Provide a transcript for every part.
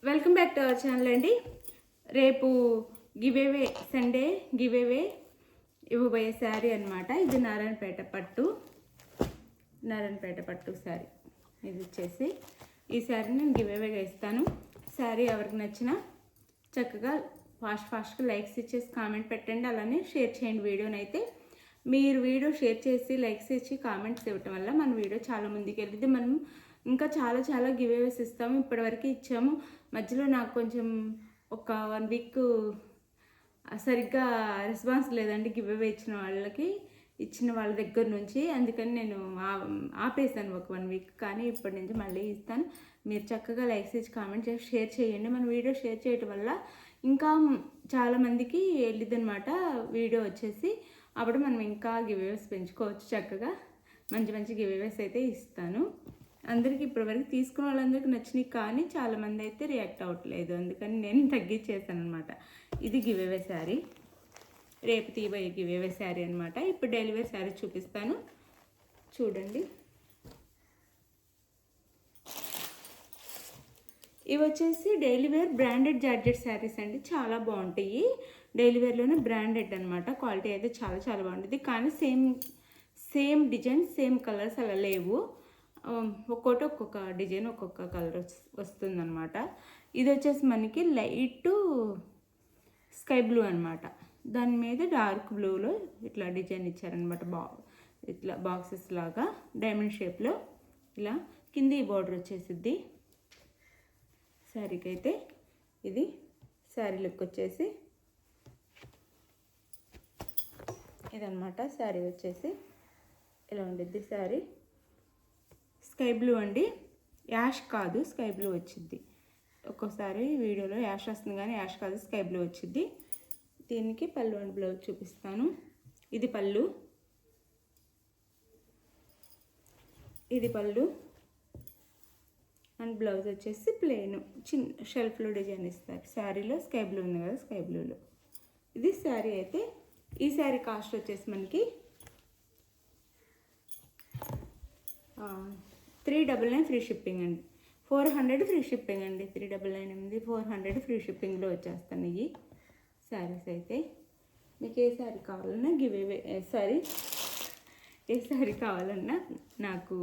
Welcome back to our channel అండి. రేపు giveaway Sunday giveaway ఇవ్వబోయే sari అనమాట. ఇది నారాయణపేట పట్టు శారీ. ఇది వచ్చేసి ఈ శారీని నేను గివేవేగా ఇస్తాను. శారీ ఎవరికి నచ్చినా చక్కగా ఫాస్ట్గా లైక్స్ ఇచ్చేసి కామెంట్ పెట్టండి. అలానే షేర్ చేయండి వీడియోని. అయితే మీరు వీడియో షేర్ చేసి లైక్స్ ఇచ్చి కామెంట్స్ ఇవ్వటం వల్ల మన వీడియో చాలా ముందుకు వెళ్తుంది. మనం ఇంకా చాలా గివేవేస్ ఇస్తాము. ఇప్పటివరకు ఇచ్చాము. మధ్యలో నాకు కొంచెం ఒక 1 వీక్ సరిగ్గా రెస్పాన్స్ లేదండి గివేవే ఇచ్చిన వాళ్ళ దగ్గర నుంచి. అందుకని నేను ఆపేసాను ఒక 1 వీక్. కానీ ఇప్పటి నుంచి మళ్ళీ ఇస్తాను. మీరు చక్కగా లైక్స్ ఇచ్చి కామెంట్ చేసి షేర్ చేయండి. మన వీడియో షేర్ చేయటం వల్ల ఇంకా చాలామందికి వెళ్ళిద్ది అనమాట వీడియో వచ్చేసి. అప్పుడు మనం ఇంకా గివేవేస్ పెంచుకోవచ్చు. చక్కగా మంచి గివేవేస్ అయితే ఇస్తాను. అందరికీ ఇప్పటివరకు తీసుకున్న వాళ్ళందరికీ నచ్చినాయి, కానీ చాలామంది అయితే రియాక్ట్ అవ్వట్లేదు. అందుకని నేను తగ్గించేసాను అనమాట. ఇది గివేవే శారీ, రేపు తీయబోయే గివేవే శారీ అనమాట. ఇప్పుడు డెలివరీ శారీ చూపిస్తాను, చూడండి. ఇవి వచ్చేసి daily wear branded georgette saris అండి. చాలా బాగుంటాయి. డైలీ వేర్లోనే బ్రాండెడ్ అనమాట. క్వాలిటీ అయితే చాలా బాగుంటుంది. కానీ సేమ్ డిజైన్ సేమ్ కలర్స్ అలా లేవు. ఒక్కొక్క డిజైన్ ఒక్కొక్క కలర్ వస్తుందన్నమాట. ఇది వచ్చేసి మనకి లైట్ స్కై బ్లూ అనమాట. దాని మీద డార్క్ బ్లూలో ఇట్లా డిజైన్ ఇచ్చారనమాట. ఇట్లా బాక్సెస్ లాగా డైమండ్ షేప్లో ఇలా కింద ఈ బార్డర్ వచ్చేసిద్ది శారీకి. అయితే ఇది శారీ లుక్ వచ్చేసి ఇదనమాట. శారీ వచ్చేసి ఇలా ఉండిద్ది. శారీ స్కై బ్లూ అండి, యాష్ కాదు, స్కై బ్లూ వచ్చింది. ఒక్కోసారి వీడియోలో యాష్ వస్తుంది కానీ యాష్ కాదు, స్కై బ్లూ వచ్చింది. దీనికి పళ్ళు అండ్ బ్లౌజ్ చూపిస్తాను. ఇది పళ్ళు అండ్ బ్లౌజ్ వచ్చేసి ప్లెయిన్ చిన్న షెల్ఫ్లో డిజైన్ ఇస్తారు. శారీలో స్కై బ్లూ ఉంది కదా, స్కై బ్లూలో ఇది శారీ. అయితే ఈ శారీ కాస్ట్ వచ్చేసి మనకి 399 ఫ్రీ షిప్పింగ్ అండి. 400 ఫ్రీ షిప్పింగ్ అండి. 399 400 ఫ్రీ షిప్పింగ్లో వచ్చేస్తాను ఈ శారీస్. అయితే మీకు ఏ శారీ కావాలన్నా ఏ శారీ కావాలన్నా నాకు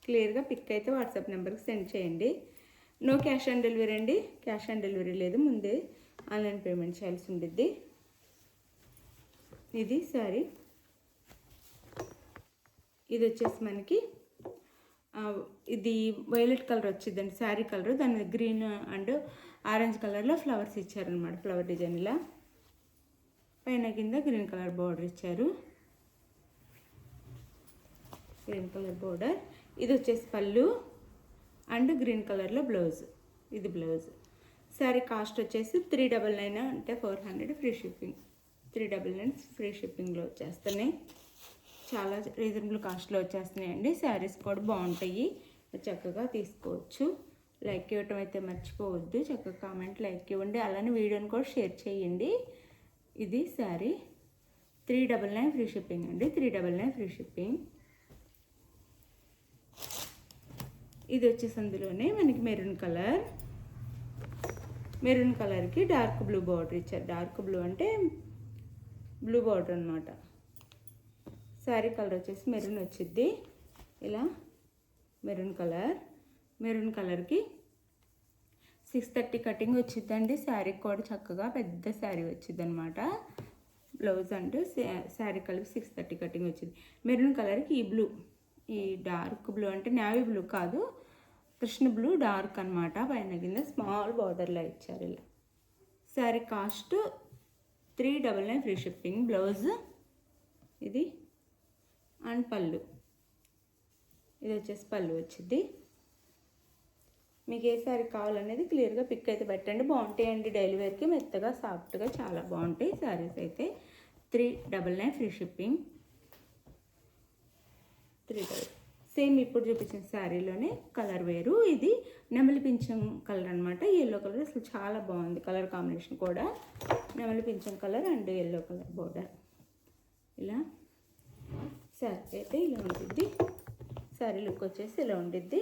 క్లియర్గా పిక్ అయితే వాట్సాప్ నెంబర్కి సెండ్ చేయండి. నో క్యాష్ ఆన్ డెలివరీ అండి. క్యాష్ ఆన్ డెలివరీ లేదు, ముందే ఆన్లైన్ పేమెంట్ చేయాల్సి ఉండిద్ది. ఇది శారీ. ఇది వచ్చేసి మనకి ఇది వైలెట్ కలర్ వచ్చిందండి శారీ కలర్. దాని మీద గ్రీన్ అండ్ ఆరెంజ్ కలర్లో ఫ్లవర్స్ ఇచ్చారనమాట. ఫ్లవర్ డిజైన్ ఇలా పైన కింద గ్రీన్ కలర్ బార్డర్ ఇచ్చారు. Green colour border. ఇది వచ్చేసి పళ్ళు అండ్ గ్రీన్ కలర్లో బ్లౌజ్. ఇది బ్లౌజ్. శారీ కాస్ట్ వచ్చేసి 399 అంటే 400 ఫ్రీ షిప్పింగ్. 399 ఫ్రీ షిప్పింగ్లో వచ్చేస్తున్నాయి. చాలా రీజనబుల్ కాస్ట్లో వచ్చేస్తున్నాయండి. శారీస్ కూడా బాగుంటాయి, చక్కగా తీసుకోవచ్చు. లైక్ ఇవ్వటం అయితే మర్చిపోవద్దు. చక్కగా కామెంట్ లైక్ ఇవ్వండి. అలానే వీడియోని కూడా షేర్ చేయండి. ఇది శారీ 399 ఫ్రీ షిప్పింగ్ అండి. 399 ఫ్రీ షిప్పింగ్. ఇది వచ్చేసి అందులోనే మనకి మెరూన్ కలర్కి డార్క్ బ్లూ బార్డర్ ఇచ్చారు. డార్క్ బ్లూ అంటే బ్లూ బార్డర్ అనమాట. శారీ కలర్ వచ్చేసి మెరూన్ వచ్చిద్ది. ఇలా మెరూన్ కలర్కి 630 కటింగ్ వచ్చిద్దండి. శారీ కూడా చక్కగా పెద్ద శారీ వచ్చింది అనమాట. బ్లౌజ్ అంటూ శారీ కలర్ 630 కటింగ్ వచ్చింది. మెరూన్ కలర్కి ఈ డార్క్ బ్లూ అంటే నేవీ బ్లూ కాదు, కృష్ణ బ్లూ డార్క్ అనమాట. పైన కింద స్మాల్ బార్డర్లో ఇచ్చారు ఇలా. Sari cost 399 free shipping. Blouse ఇది అండ్ పళ్ళు. ఇది వచ్చేసి పళ్ళు వచ్చింది. మీకు ఏ శారీ కావాలనేది క్లియర్గా పిక్ అయితే పెట్టండి. బాగుంటాయండి. డైలీ వేర్కి మెత్తగా సాఫ్ట్గా చాలా బాగుంటాయి శారీస్. అయితే 399 ఫ్రీ షిప్పింగ్. 399 సేమ్ ఇప్పుడు చూపించిన శారీలోనే కలర్ వేరు. ఇది నెమలి పింఛం కలర్ అనమాట. ఎల్లో కలర్ అసలు చాలా బాగుంది. కలర్ కాంబినేషన్ కూడా నెమలి పింఛం colour and yellow colour border. ఇలా శారీ అయితే ఇలా ఉంటుంది. శారీ లుక్ వచ్చేసి ఇలా ఉండిద్ది.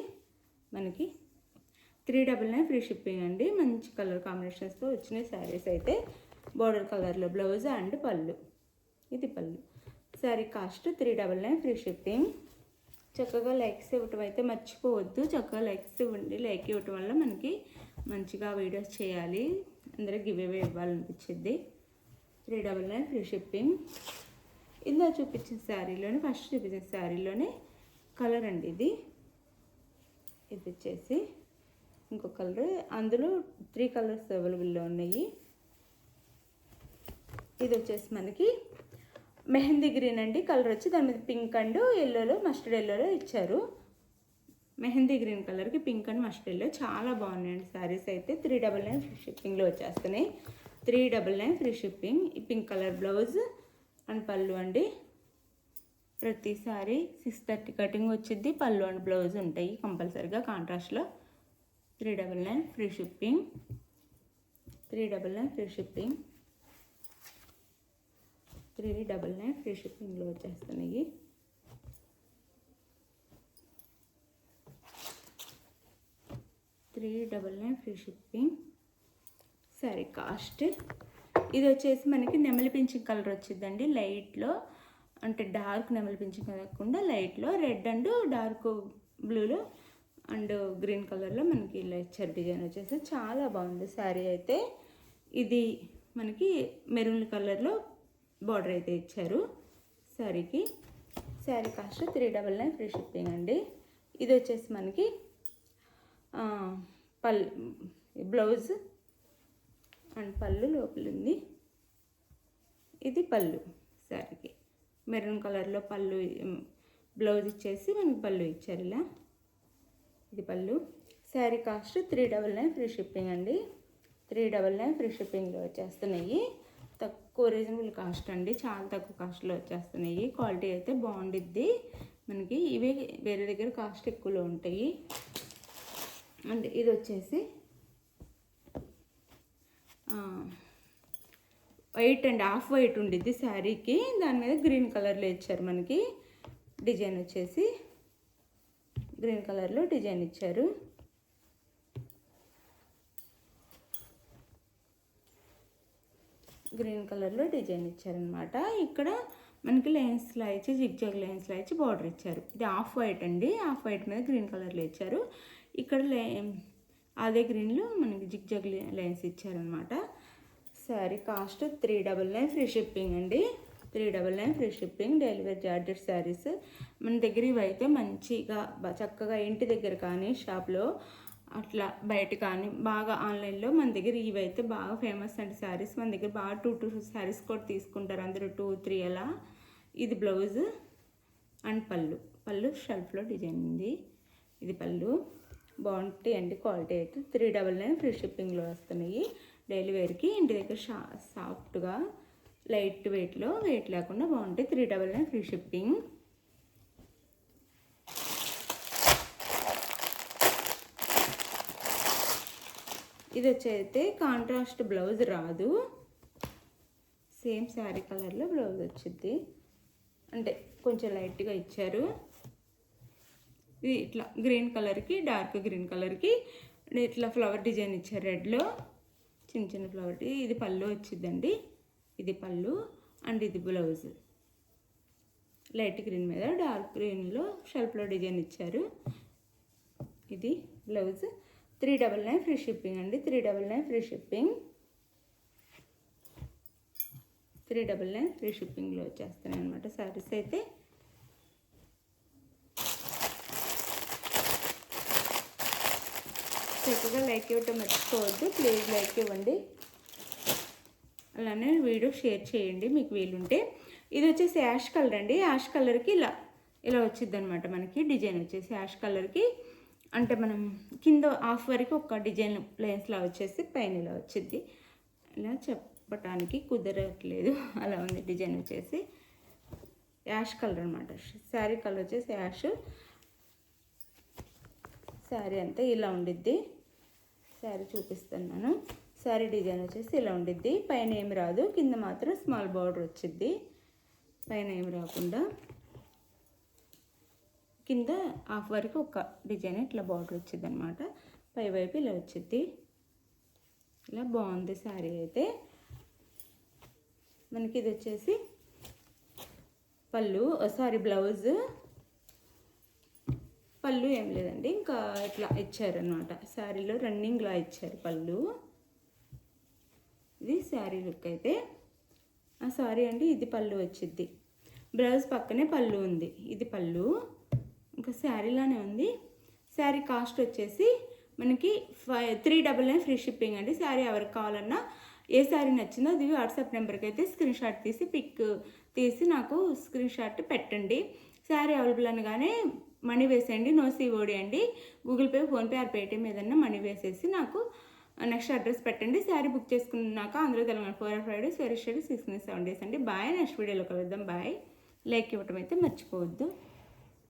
మనకి 399 ఫ్రీ షిప్పింగ్ అండి. మంచి కలర్ కాంబినేషన్స్తో వచ్చిన శారీస్ అయితే బోర్డర్ కలర్లో బ్లౌజ్ అండ్ పళ్ళు. ఇది పళ్ళు. Sari cost 399 free shipping. చక్కగా లైక్స్ ఇవ్వటం అయితే మర్చిపోవద్దు. చక్కగా లైక్స్ ఇవ్వండి. లైక్ ఇవ్వటం వల్ల మనకి మంచిగా వీడియోస్ చేయాలి, అందరికి గివ్ అవే ఇవ్వాలనిపించింది. 399 free shipping. ఇందా చూపించిన శారీలోనే ఫస్ట్ చూపించిన శారీలోనే కలర్ అండి ఇది. ఇది వచ్చేసి ఇంకో కలర్, అందులో 3 కలర్స్ అవైలబుల్లో ఉన్నాయి. ఇది వచ్చేసి మనకి మెహందీ గ్రీన్ అండి. కలర్ వచ్చి దాని మీద పింక్ అండ్ ఎల్లోలో, మస్టర్డ్ ఎల్లోలో ఇచ్చారు. మెహందీ గ్రీన్ కలర్కి పింక్ అండ్ మస్టర్డ్ ఎల్లో చాలా బాగున్నాయండి శారీస్ అయితే. 399 ఫ్రీ షిప్పింగ్లో వచ్చేస్తున్నాయి. 399 ఫ్రీ షిప్పింగ్. ఈ పింక్ కలర్ బ్లౌజ్ అండ్ పళ్ళు అండి. ప్రతి సారీ 630 కటింగ్ వచ్చింది. పళ్ళు అండ్ బ్లౌజ్ ఉంటాయి కంపల్సరీగా కాంట్రాస్ట్లో. 399 free shipping. 399 free shipping. 399 free షిప్పింగ్లో వచ్చేస్తున్నాయి. Free shipping. సరే కాస్ట్ ఇది వచ్చేసి మనకి నెమలి పింఛింగ్ కలర్ వచ్చిందండి. లైట్లో అంటే డార్క్ నెమలి పింఛింగ్ కాకుండా లైట్లో రెడ్ అండ్ డార్క్ బ్లూలో అండ్ గ్రీన్ కలర్లో మనకి ఇలా ఇచ్చారు. డిజైన్ వచ్చేసి చాలా బాగుంది శారీ అయితే. ఇది మనకి మెరూన్ కలర్లో బార్డర్ అయితే ఇచ్చారు శారీకి. శారీ కాస్ట్ 399 ఫ్రీ షిప్పింగ్ అండి. ఇది వచ్చేసి మనకి బ్లౌజ్ అండ్ పళ్ళు లోపల ఉంది. ఇది పళ్ళు శారీకి. మెరూన్ కలర్లో పళ్ళు, బ్లౌజ్ ఇచ్చేసి మనకి పళ్ళు ఇచ్చారు ఇలా. ఇది పళ్ళు. శారీ కాస్ట్ 399 ఫ్రీ షిప్పింగ్ అండి. 399 ఫ్రీ షిప్పింగ్లో వచ్చేస్తున్నాయి. తక్కువ రీజనబుల్ కాస్ట్ అండి. చాలా తక్కువ కాస్ట్లో వచ్చేస్తున్నాయి. క్వాలిటీ అయితే బాగుండిద్ది మనకి. ఇవే వేరే దగ్గర కాస్ట్ ఎక్కువలో ఉంటాయి. అండ్ ఇది వచ్చేసి వైట్ అండ్ హాఫ్ వైట్ ఉండిద్ది శారీకి. దాని మీద గ్రీన్ కలర్లో ఇచ్చారు మనకి. డిజైన్ వచ్చేసి గ్రీన్ కలర్లో డిజైన్ ఇచ్చారు. గ్రీన్ కలర్లో డిజైన్ ఇచ్చారనమాట. ఇక్కడ మనకి లైన్స్లో ఇచ్చి జిగ్జాగ్ లైన్స్లో ఇచ్చి బార్డర్ ఇచ్చారు. ఇది హాఫ్ వైట్ అండి. హాఫ్ వైట్ మీద గ్రీన్ కలర్లో ఇచ్చారు. ఇక్కడ అదే గ్రీన్లో మనకి జిగ్జాగ్ లైన్స్ ఇచ్చారనమాట. శారీ కాస్ట్ 399 ఫ్రీ షిప్పింగ్ అండి. 399 free shipping. Delivery charges saris మన దగ్గర ఇవైతే మంచిగా చక్కగా ఇంటి దగ్గర కానీ షాప్లో అట్లా బయట కానీ బాగా ఆన్లైన్లో మన దగ్గర ఇవైతే బాగా ఫేమస్ అండి శారీస్. మన దగ్గర బాగా 2 శారీస్ కూడా తీసుకుంటారు అందరూ, 2, 3 అలా. ఇది బ్లౌజ్ అండ్ పళ్ళు షెల్ఫ్లో డిజైన్ ఉంది. ఇది పళ్ళు. బాగుంటాయి అండి క్వాలిటీ అయితే. 399 ఫ్రీ షిప్పింగ్లో వస్తున్నాయి. డైలీ వేర్కి ఇంటి దగ్గర సాఫ్ట్గా లైట్ వెయిట్లో, వెయిట్ లేకుండా బాగుంటాయి. 399 ఫ్రీ షిప్పింగ్. ఇది వచ్చైతే కాంట్రాస్ట్ బ్లౌజ్ రాదు. సేమ్ శారీ కలర్లో బ్లౌజ్ వచ్చింది. అంటే కొంచెం లైట్గా ఇచ్చారు. ఇది ఇట్లా గ్రీన్ కలర్కి, డార్క్ గ్రీన్ కలర్కి ఇట్లా ఫ్లవర్ డిజైన్ ఇచ్చారు రెడ్లో. చిన్న చిన్న ఫ్లవర్. ఇది పళ్ళు వచ్చిందండి. ఇది పళ్ళు అండ్ ఇది బ్లౌజ్. లైట్ గ్రీన్ మీద డార్క్ గ్రీన్లో షెల్ఫ్లో డిజైన్ ఇచ్చారు. ఇది బ్లౌజ్. 399 ఫ్రీ షిప్పింగ్ అండి. 399 ఫ్రీ షిప్పింగ్. 399 ఫ్రీ షిప్పింగ్లో వచ్చేస్తాయి అనమాట శారీస్ అయితే. చక్కగా లైక్ ఇవ్వటం మర్చిపోవద్దు. ప్లీజ్ లైక్ ఇవ్వండి. అలానే వీడియో షేర్ చేయండి మీకు వీలుంటే. ఇది వచ్చేసి యాష్ కలర్ అండి. యాష్ కలర్కి ఇలా వచ్చింది అనమాట మనకి. డిజైన్ వచ్చేసి యాష్ కలర్కి అంటే మనం కింద హాఫ్ వరకు ఒక డిజైన్ లైన్స్లా వచ్చేసి పైన ఇలా వచ్చింది. ఇలా చెప్పటానికి కుదరట్లేదు, అలా ఉంది డిజైన్ వచ్చేసి. యాష్ కలర్ అనమాట. శారీ కలర్ వచ్చేసి యాష్. శారీ అంతా ఇలా ఉండిద్ది. శారీ చూపిస్తున్నాను. శారీ డిజైన్ వచ్చేసి ఇలా ఉండిద్ది. పైన ఏమి రాదు, కింద మాత్రం స్మాల్ బార్డర్ వచ్చింది. పైన ఏమి రాకుండా కింద హాఫ్ వరకు ఒక డిజైన్ ఇట్లా బార్డర్ వచ్చింది అనమాట. పైవైపు ఇలా వచ్చింది. ఇలా బాగుంది శారీ అయితే. మనకి ఇది వచ్చేసి పళ్ళు, బ్లౌజ్. పళ్ళు ఏం లేదండి, ఇంకా ఇట్లా ఇచ్చారనమాట. శారీలో రన్నింగ్లా ఇచ్చారు పళ్ళు. ఇది శారీ లుక్ అయితే. సారీ అండి, ఇది పళ్ళు వచ్చింది. బ్లౌజ్ పక్కనే పళ్ళు ఉంది. ఇది పళ్ళు, ఇంకా శారీలానే ఉంది. శారీ కాస్ట్ వచ్చేసి మనకి 399 ఫ్రీ షిప్పింగ్ అండి. శారీ ఎవరికి కావాలన్నా, ఏ శారీ నచ్చిందో అది వాట్సాప్ నెంబర్కి అయితే స్క్రీన్ షాట్ తీసి పిక్ తీసి నాకు స్క్రీన్ షాట్ పెట్టండి. శారీ అవైలబుల్ అనగానే మనీ వేసేయండి. నో సిఓడి అండి. Google pay, PhonePe are Paytm ఏదన్నా మనీ వేసేసి నాకు నెక్స్ట్ అడ్రస్ పెట్టండి. శారీ బుక్ చేసుకున్నాక ఆంధ్ర తెలంగాణ 4 or 5 days, వేరే 6 to 7 days అండి. బాయ్. నెక్స్ట్ వీడియోలో కలుద్దాం. బాయ్. లైక్ ఇవ్వటం అయితే మర్చిపోవద్దు.